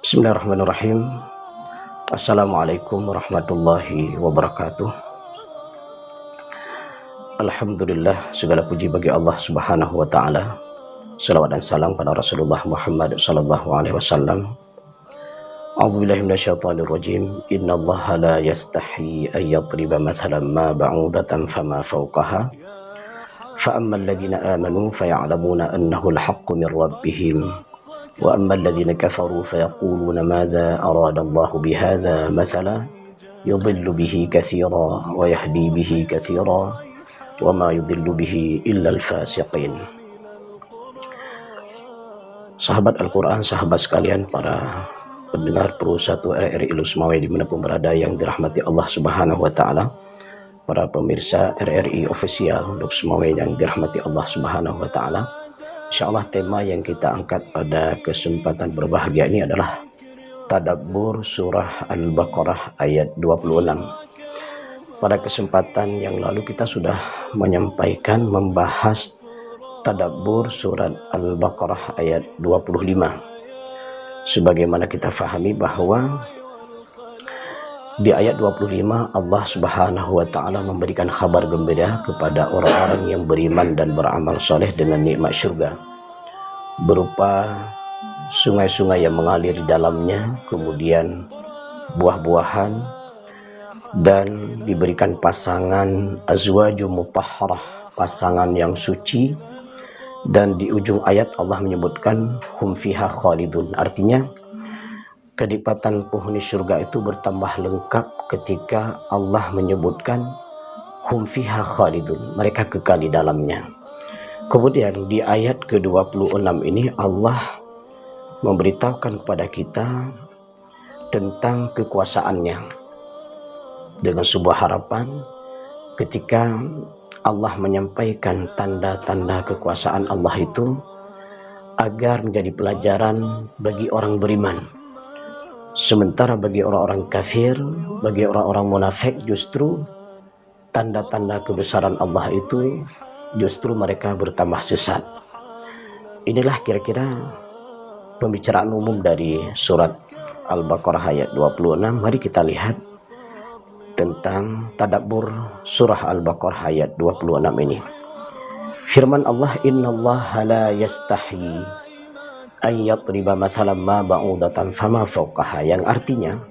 Bismillahirrahmanirrahim. Assalamualaikum warahmatullahi wabarakatuh. Alhamdulillah, segala puji bagi Allah Subhanahu wa taala. Salawat dan salam pada Rasulullah Muhammad sallallahu alaihi wasallam. A'udzubillahi minasyaitonir rajim. Innallaha la yastahi an yadriba mathalan ma ba'udatan fama fawqaha. Fa ammal ladzina amanu faya'lamuna annahu al-haqqu min rabbihim. وأما الذين كفروا فيقولون ماذا أراد الله بهذا مثلا يضل به كثيرا ويهدي به كثيرا وما يضل به إلا الفاسقين. Sahabat Al-Quran, sahabat sekalian, para pendengar Pro 1 RRI Lusmawe dimanapun berada yang dirahmati Allah Subhanahu wa taala, para pemirsa RRI Official Lusmawe yang dirahmati Allah Subhanahu wa taala. InsyaAllah tema yang kita angkat pada kesempatan berbahagia ini adalah Tadabbur Surah Al-Baqarah ayat 26. Pada kesempatan yang lalu kita sudah menyampaikan membahas Tadabbur Surat Al-Baqarah ayat 25. Sebagaimana kita fahami bahwa di ayat 25 Allah Subhanahu wa taala memberikan kabar gembira kepada orang-orang yang beriman dan beramal soleh dengan nikmat surga berupa sungai-sungai yang mengalir di dalamnya, kemudian buah-buahan, dan diberikan pasangan azwaju mutahharah, pasangan yang suci. Dan di ujung ayat Allah menyebutkan hum fiha khalidun, artinya kenikmatan penghuni surga itu bertambah lengkap ketika Allah menyebutkan hum fiha khalidun, mereka kekal di dalamnya. Kemudian di ayat ke-26 ini Allah memberitahukan kepada kita tentang kekuasaannya dengan sebuah harapan ketika Allah menyampaikan tanda-tanda kekuasaan Allah itu agar menjadi pelajaran bagi orang beriman. Sementara bagi orang-orang kafir, bagi orang-orang munafik, justru tanda-tanda kebesaran Allah itu justru mereka bertambah sesat. Inilah kira-kira pembicaraan umum dari surat Al-Baqarah ayat 26. Mari kita lihat tentang tadabbur surah Al-Baqarah ayat 26 ini. Firman Allah, innallaha la yastahi an yadriba mathalan ma ba'udatan fama fawqaha, yang artinya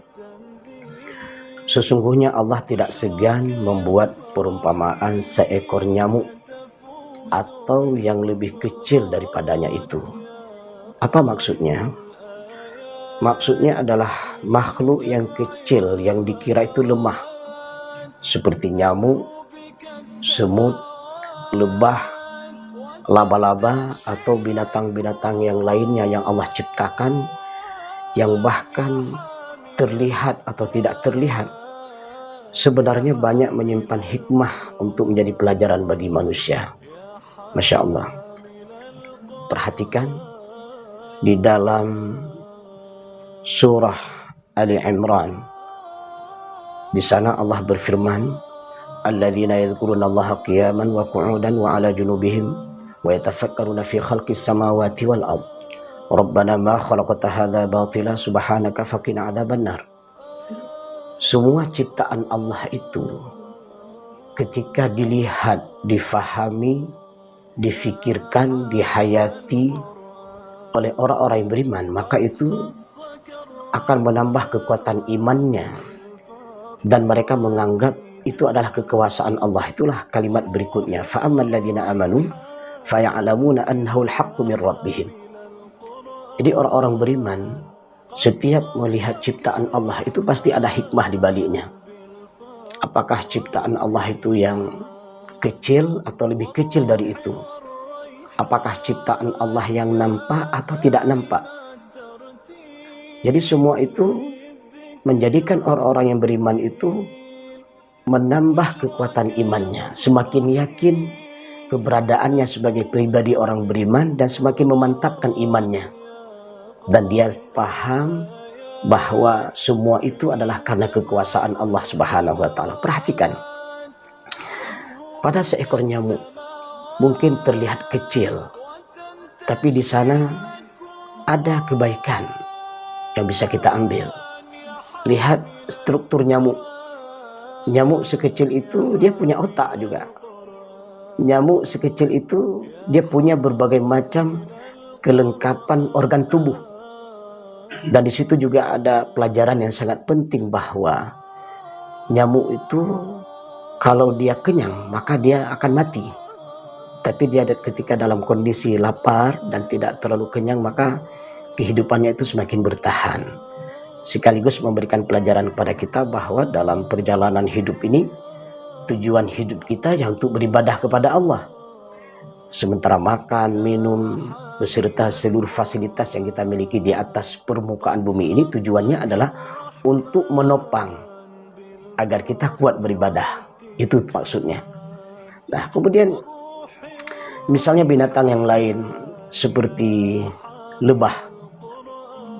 sesungguhnya Allah tidak segan membuat perumpamaan seekor nyamuk atau yang lebih kecil daripadanya itu. Apa maksudnya? Maksudnya adalah makhluk yang kecil yang dikira itu lemah, seperti nyamuk, semut, lebah, laba-laba, atau binatang-binatang yang lainnya yang Allah ciptakan, yang bahkan terlihat atau tidak terlihat sebenarnya banyak menyimpan hikmah untuk menjadi pelajaran bagi manusia. Masya Allah. Perhatikan di dalam surah Ali Imran, di sana Allah berfirman, alladzina yadhkurunallaha qiyaman wa qu'udan wa ala junubihim wa yatafakkaruna fi khalqis samawati wal ard rabbana ma khalaqta hadza batila subhanaka faqina adzabannar. Semua ciptaan Allah itu ketika dilihat, difahami, difikirkan, dihayati oleh orang-orang yang beriman, maka itu akan menambah kekuatan imannya dan mereka menganggap itu adalah kekuasaan Allah. Itulah kalimat berikutnya, fa ammal ladzina amanu faya'lamuna annahu al-haqqu min rabbihim. Jadi orang-orang beriman setiap melihat ciptaan Allah itu pasti ada hikmah di baliknya. Apakah ciptaan Allah itu yang kecil atau lebih kecil dari itu? Apakah ciptaan Allah yang nampak atau tidak nampak? Jadi semua itu menjadikan orang-orang yang beriman itu menambah kekuatan imannya, semakin yakin keberadaannya sebagai pribadi orang beriman dan semakin memantapkan imannya. Dan dia paham bahwa semua itu adalah karena kekuasaan Allah Subhanahu wa taala. Perhatikan, pada seekor nyamuk mungkin terlihat kecil, tapi di sana ada kebaikan yang bisa kita ambil. Lihat struktur nyamuk. Nyamuk sekecil itu dia punya otak juga. Nyamuk sekecil itu dia punya berbagai macam kelengkapan organ tubuh. Dan di situ juga ada pelajaran yang sangat penting bahwa nyamuk itu kalau dia kenyang maka dia akan mati. Tapi dia ketika dalam kondisi lapar dan tidak terlalu kenyang maka kehidupannya itu semakin bertahan. Sekaligus memberikan pelajaran kepada kita bahwa dalam perjalanan hidup ini tujuan hidup kita yang untuk beribadah kepada Allah. Sementara makan, minum, beserta seluruh fasilitas yang kita miliki di atas permukaan bumi ini tujuannya adalah untuk menopang agar kita kuat beribadah. Itu maksudnya. Nah, kemudian misalnya binatang yang lain seperti lebah.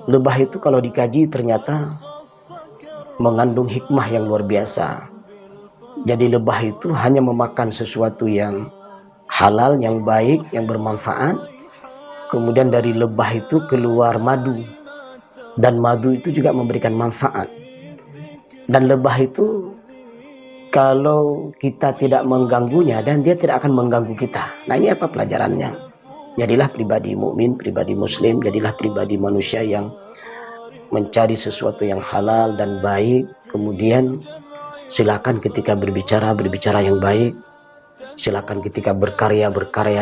Lebah itu kalau dikaji ternyata mengandung hikmah yang luar biasa. Jadi lebah itu hanya memakan sesuatu yang halal, yang baik, yang bermanfaat. Kemudian dari lebah itu keluar madu. Dan madu itu juga memberikan manfaat. Dan lebah itu kalau kita tidak mengganggunya dan dia tidak akan mengganggu kita. Nah, ini apa pelajarannya? Jadilah pribadi mukmin, pribadi muslim, jadilah pribadi manusia yang mencari sesuatu yang halal dan baik. Kemudian silakan ketika berbicara yang baik. Silakan ketika berkarya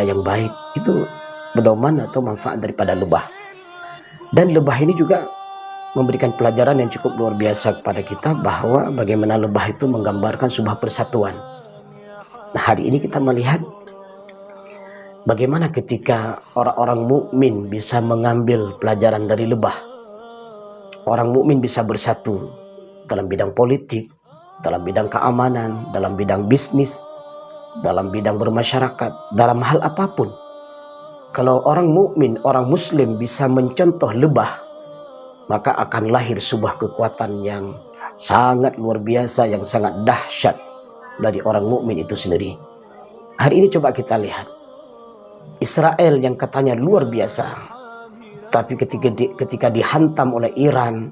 yang baik. Itu pedoman atau manfaat daripada lebah. Dan lebah ini juga memberikan pelajaran yang cukup luar biasa kepada kita bahwa bagaimana lebah itu menggambarkan sebuah persatuan. Nah, hari ini kita melihat bagaimana ketika orang-orang mukmin bisa mengambil pelajaran dari lebah. Orang mukmin bisa bersatu dalam bidang politik, dalam bidang keamanan, dalam bidang bisnis, dalam bidang bermasyarakat, dalam hal apapun. Kalau orang mukmin, orang muslim bisa mencontoh lebah, maka akan lahir sebuah kekuatan yang sangat luar biasa, yang sangat dahsyat dari orang mukmin itu sendiri. Hari ini coba kita lihat Israel yang katanya luar biasa, tapi ketika dihantam oleh Iran,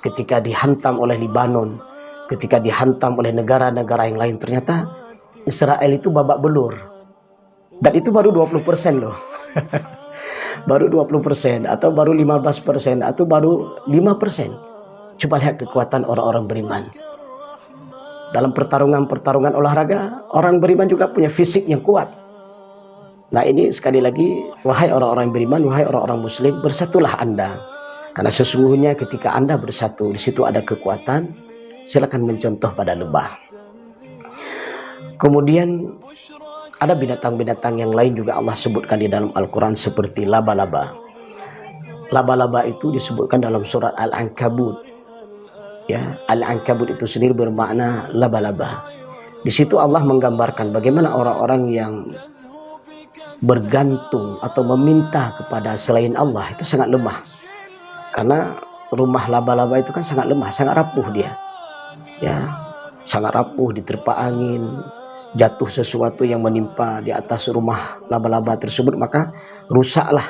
ketika dihantam oleh Lebanon, ketika dihantam oleh negara-negara yang lain, ternyata Israel itu babak belur. Dan itu baru 20% loh. Baru 20% atau baru 15% atau baru 5%. Coba lihat kekuatan orang-orang beriman. Dalam pertarungan olahraga, orang beriman juga punya fisik yang kuat. Nah, ini sekali lagi, wahai orang-orang beriman, wahai orang-orang muslim, bersatulah Anda. Karena sesungguhnya ketika Anda bersatu, di situ ada kekuatan. Silakan mencontoh pada lebah. Kemudian ada binatang-binatang yang lain juga Allah sebutkan di dalam Al-Quran seperti laba-laba. Laba-laba itu disebutkan dalam surat Al-Ankabut. Ya, Al-Ankabut itu sendiri bermakna laba-laba. Di situ Allah menggambarkan bagaimana orang-orang yang bergantung atau meminta kepada selain Allah itu sangat lemah. Karena rumah laba-laba itu kan sangat lemah, sangat rapuh dia. Ya, sangat rapuh, diterpa angin, jatuh sesuatu yang menimpa di atas rumah laba-laba tersebut, maka rusaklah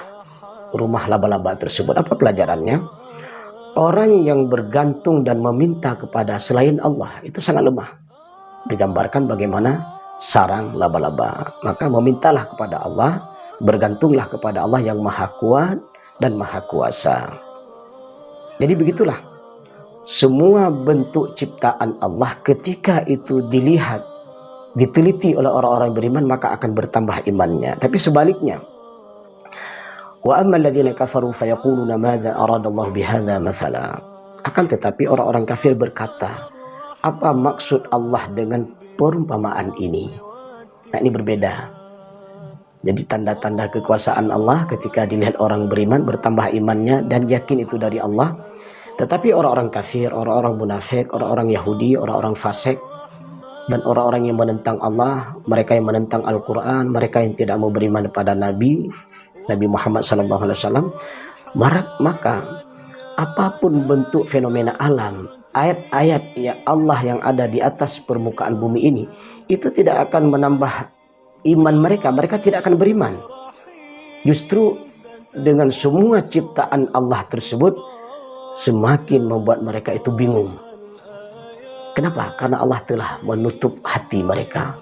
rumah laba-laba tersebut. Apa pelajarannya? Orang yang bergantung dan meminta kepada selain Allah itu sangat lemah. Digambarkan bagaimana sarang laba-laba. Maka memintalah kepada Allah, bergantunglah kepada Allah yang maha kuat dan maha kuasa. Jadi begitulah, semua bentuk ciptaan Allah ketika itu dilihat, diteliti oleh orang-orang beriman, maka akan bertambah imannya. Tapi sebaliknya, wa ammal ladzina kafaru fayaquluna madza aradallahu bihadza mathala. Akan tetapi orang-orang kafir berkata, apa maksud Allah dengan perumpamaan ini? Nah, ini berbeda. Jadi tanda-tanda kekuasaan Allah ketika dilihat orang beriman, bertambah imannya dan yakin itu dari Allah. Tetapi orang-orang kafir, orang-orang munafik, orang-orang Yahudi, orang-orang fasik, dan orang-orang yang menentang Allah, mereka yang menentang Al-Quran, mereka yang tidak mau beriman kepada Nabi Muhammad SAW, maka apapun bentuk fenomena alam, ayat-ayat ya Allah yang ada di atas permukaan bumi ini, itu tidak akan menambah iman mereka. Mereka tidak akan beriman. Justru dengan semua ciptaan Allah tersebut, semakin membuat mereka itu bingung. Kenapa? Karena Allah telah menutup hati mereka.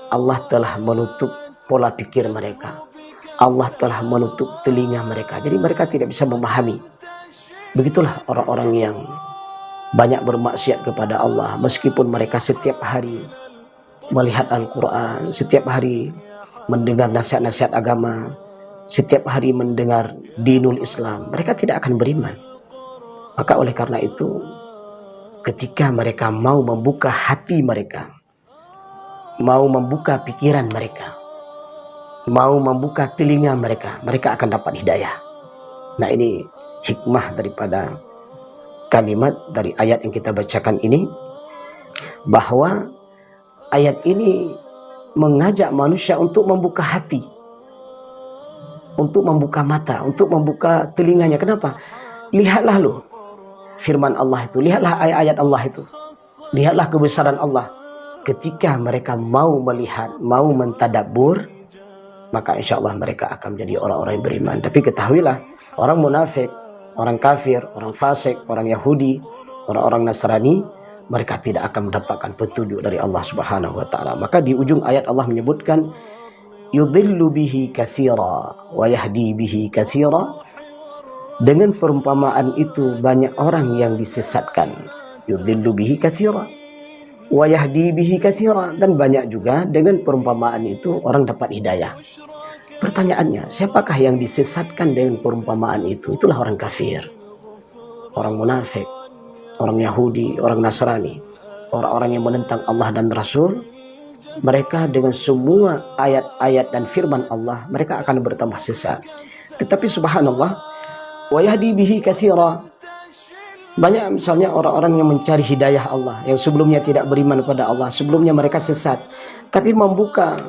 Allah telah menutup pola pikir mereka. Allah telah menutup telinga mereka. Jadi mereka tidak bisa memahami. Begitulah orang-orang yang banyak bermaksiat kepada Allah. Meskipun mereka setiap hari melihat Al-Quran, setiap hari mendengar nasihat-nasihat agama, setiap hari mendengar dinul Islam, mereka tidak akan beriman. Maka oleh karena itu, ketika mereka mau membuka hati mereka, mau membuka pikiran mereka, mau membuka telinga mereka, mereka akan dapat hidayah. Nah, ini hikmah daripada kalimat dari ayat yang kita bacakan ini, bahwa ayat ini mengajak manusia untuk membuka hati, untuk membuka mata, untuk membuka telinganya. Kenapa? Lihatlah loh firman Allah itu, lihatlah ayat-ayat Allah itu, lihatlah kebesaran Allah. Ketika mereka mau melihat, mau mentadabbur, maka insya Allah mereka akan menjadi orang-orang yang beriman. Tapi ketahuilah, orang munafik, orang kafir, orang fasik, orang Yahudi, orang-orang Nasrani, mereka tidak akan mendapatkan petunjuk dari Allah Subhanahu wa taala. Maka di ujung ayat Allah menyebutkan yudhillu bihi katsira wa yahdi bihi katsira. Dengan perumpamaan itu banyak orang yang disesatkan. Yudhillu bihi katsira wa yahdi bihi katsira, dan banyak juga dengan perumpamaan itu orang dapat hidayah. Pertanyaannya, siapakah yang disesatkan dengan perumpamaan itu? Itulah orang kafir, orang munafik, orang Yahudi, orang Nasrani, orang-orang yang menentang Allah dan Rasul. Mereka dengan semua ayat-ayat dan firman Allah, mereka akan bertambah sesat. Tetapi subhanallah, wa yahdi bihi katsira. Banyak misalnya orang-orang yang mencari hidayah Allah, yang sebelumnya tidak beriman kepada Allah, sebelumnya mereka sesat, tapi membuka,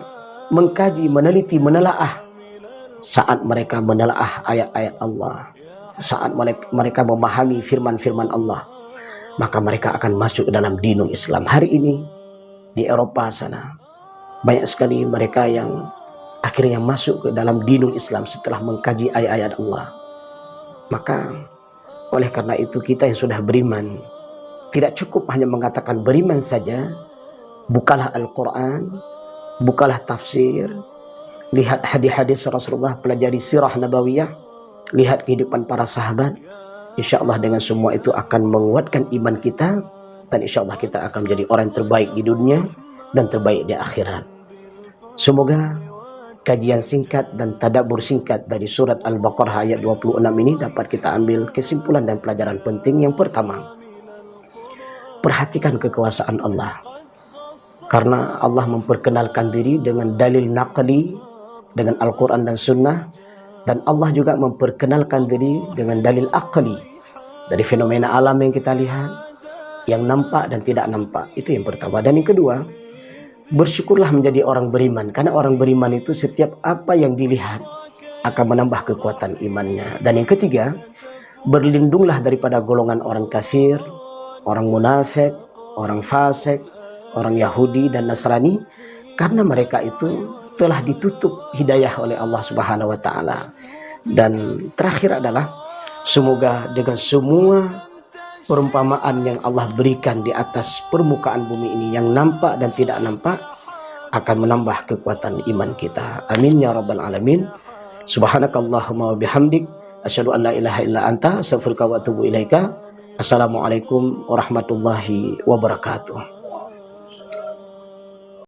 mengkaji, meneliti, menelaah. Saat mereka menelaah ayat-ayat Allah, saat mereka memahami firman-firman Allah, maka mereka akan masuk ke dalam dinul Islam. Hari ini di Eropa sana, banyak sekali mereka yang akhirnya masuk ke dalam dinul Islam setelah mengkaji ayat-ayat Allah. Maka oleh karena itu, kita yang sudah beriman, tidak cukup hanya mengatakan beriman saja. Bukalah Al-Quran, bukalah tafsir, lihat hadis-hadis Rasulullah, pelajari sirah nabawiyah, lihat kehidupan para sahabat. Insya Allah dengan semua itu akan menguatkan iman kita, dan insya Allah kita akan menjadi orang yang terbaik di dunia dan terbaik di akhirat. Semoga kajian singkat dan tadabbur singkat dari surat Al-Baqarah ayat 26 ini dapat kita ambil kesimpulan dan pelajaran penting. Yang pertama, perhatikan kekuasaan Allah. Karena Allah memperkenalkan diri dengan dalil naqli, dengan Al-Quran dan Sunnah. Dan Allah juga memperkenalkan diri dengan dalil aqli, dari fenomena alam yang kita lihat, yang nampak dan tidak nampak. Itu yang pertama. Dan yang kedua, bersyukurlah menjadi orang beriman. Karena orang beriman itu setiap apa yang dilihat akan menambah kekuatan imannya. Dan yang ketiga, berlindunglah daripada golongan orang kafir, orang munafik, orang fasik, orang Yahudi dan Nasrani. Karena mereka itu telah ditutup hidayah oleh Allah Subhanahu wa taala. Dan terakhir adalah, semoga dengan semua perumpamaan yang Allah berikan di atas permukaan bumi ini, yang nampak dan tidak nampak, akan menambah kekuatan iman kita. Amin ya rabbal alamin. Subhanakallahumma wa bihamdik, asyhadu an la ilaha illa anta, astaghfiruka wa atubu ilaika. Assalamualaikum warahmatullahi wabarakatuh.